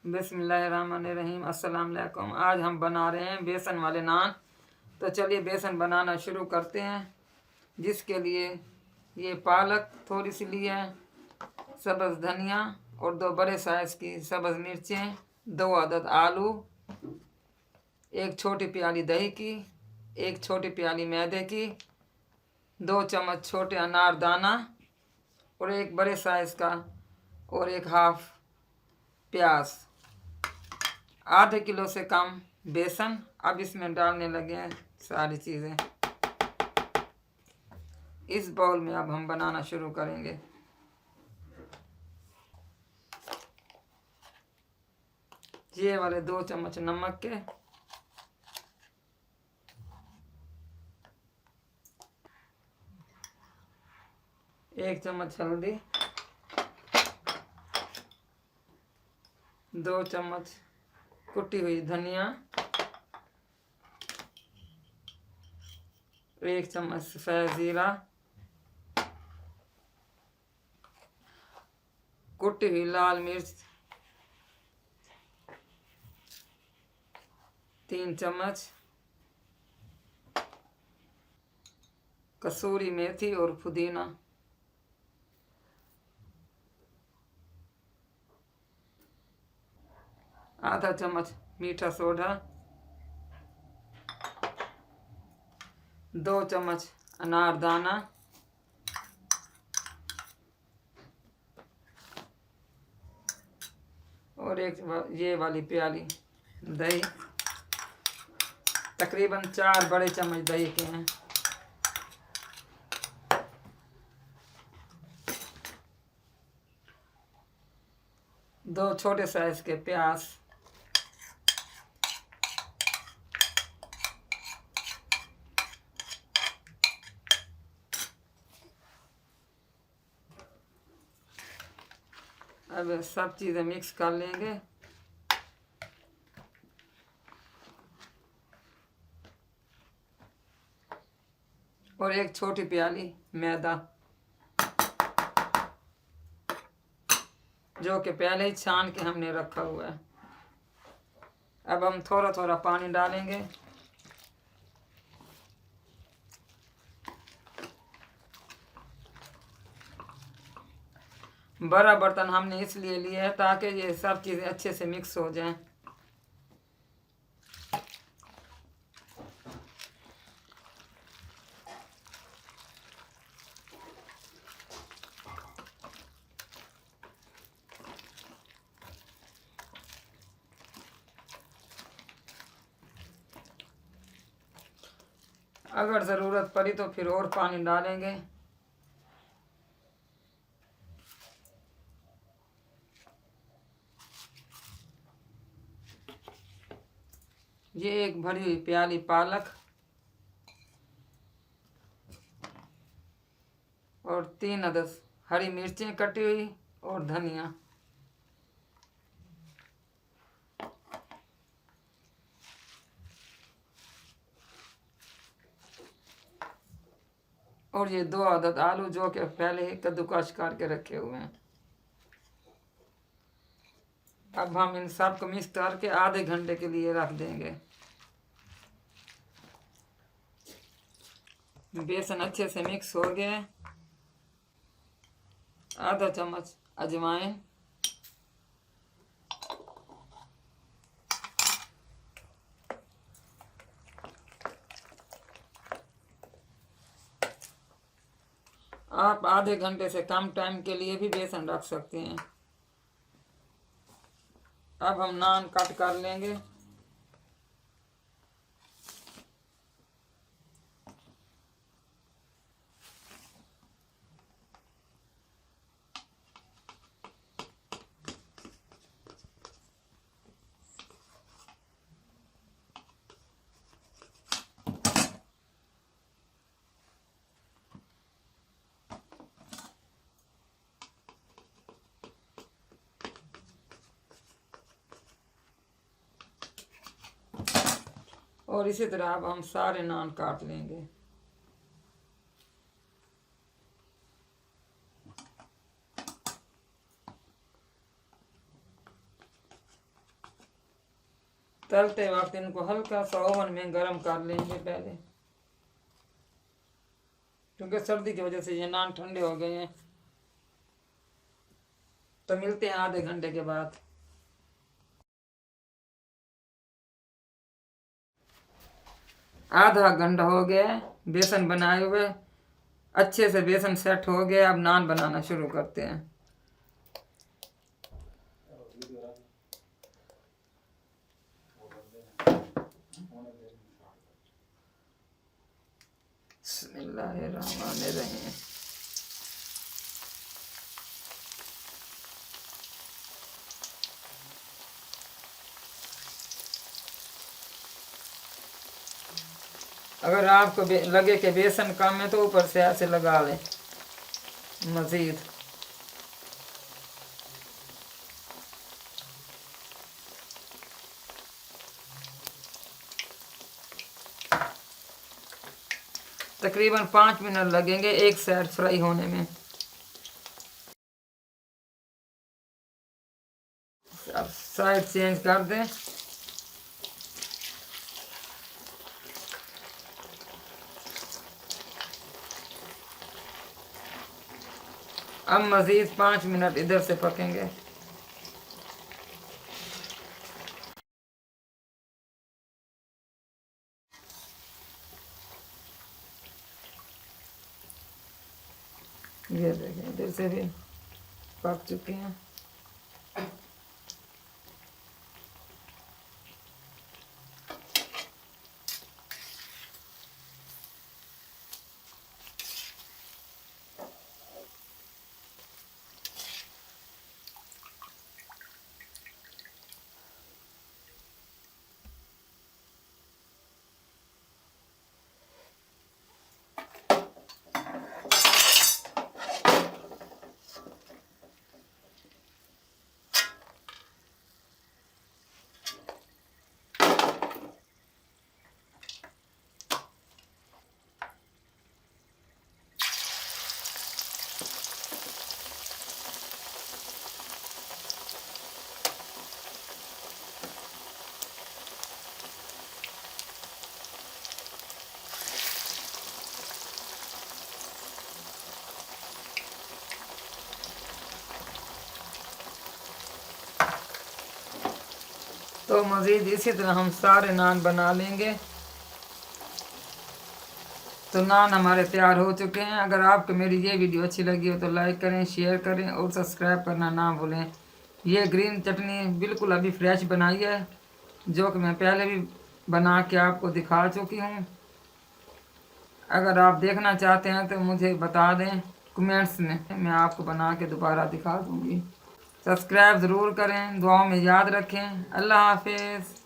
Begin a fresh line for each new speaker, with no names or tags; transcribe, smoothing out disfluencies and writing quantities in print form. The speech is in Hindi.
बिस्मिल्लाहिर्रहमानिर्रहीम। अस्सलाम वालेकुम। आज हम बना रहे हैं बेसन वाले नान। तो चलिए बेसन बनाना शुरू करते हैं। जिसके लिए ये पालक थोड़ी सी ली है, सब्ज़ धनिया और 2 बड़े साइज़ की सब्ज़ मिर्चें, 2 अदद आलू, 1 छोटी प्याली दही की, 1 छोटी प्याली मैदे की, 2 चम्मच छोटे अनारदाना और 1 बड़े साइज़ का और 1 हाफ प्याज, आधे किलो से कम बेसन। अब इसमें डालने लगे हैं सारी चीज़ें। इस बाउल में अब हम बनाना शुरू करेंगे। ये वाले 2 चम्मच नमक के, 1 चम्मच हल्दी, 2 चम्मच कुटी हुई धनिया, 1 चम्मच सफ़ेद ज़ीरा, कुटी हुई लाल मिर्च 3 चम्मच, कसूरी मेथी और पुदीना, आधा चम्मच मीठा सोडा, 2 चम्मच अनारदाना, और ये वाली प्याली दही। तकरीबन 4 बड़े चम्मच दही के हैं। दो छोटे साइज के प्याज, अब सब चीज़ें मिक्स कर लेंगे। और 1 छोटी प्याली मैदा, जो कि पहले ही छान के हमने रखा हुआ है। अब हम थोड़ा थोड़ा पानी डालेंगे। बड़ा बर्तन हमने इसलिए लिया है ताकि ये सब चीज़ें अच्छे से मिक्स हो जाएं। अगर ज़रूरत पड़ी तो फिर और पानी डालेंगे। ये 1 भरी हुई प्याली पालक और 3 अदद हरी मिर्चें कटी हुई और धनिया, और ये 2 अदद आलू जो कि पहले ही कद्दूकस करके रखे हुए हैं। अब हम इन सब को मिक्स करके आधे घंटे के लिए रख देंगे। बेसन अच्छे से मिक्स हो गया। आधा चम्मच अजवाइन, आप आधे घंटे से कम टाइम के लिए भी बेसन रख सकते हैं। अब हम नान कट कर लेंगे। और इसी तरह अब हम सारे नान काट लेंगे। तलते वक्त इनको हल्का सा ओवन में गर्म कर लेंगे पहले, क्योंकि सर्दी की वजह से ये नान ठंडे हो गए हैं। तो मिलते हैं आधे घंटे के बाद। आधा घंटा हो गया बेसन बनाए हुए, अच्छे से बेसन सेट हो गया। अब नान बनाना शुरू करते हैं। बिस्मिल्लाहिर्रहमानिर्रहीम। अगर आपको लगे कि बेसन कम है तो ऊपर से ऐसे लगा लें मज़ीद। तकरीबन 5 मिनट लगेंगे एक साइड फ्राई होने में। अब साइड चेंज कर दें। अब मज़ीद 5 मिनट इधर से पकेंगे। ये देखें इधर से भी पक चुके हैं। तो मज़ीद इसी तरह हम सारे नान बना लेंगे। तो नान हमारे तैयार हो चुके हैं। अगर आपको मेरी ये वीडियो अच्छी लगी हो तो लाइक करें, शेयर करें और सब्सक्राइब करना ना भूलें। ये ग्रीन चटनी बिल्कुल अभी फ्रेश बनाई है, जो कि मैं पहले भी बना के आपको दिखा चुकी हूँ। अगर आप देखना चाहते हैं तो मुझे बता दें कमेंट्स में, मैं आपको बना के दोबारा दिखा दूँगी। सब्सक्राइब ज़रूर करें, दुआओं में याद रखें। अल्लाह हाफिज़।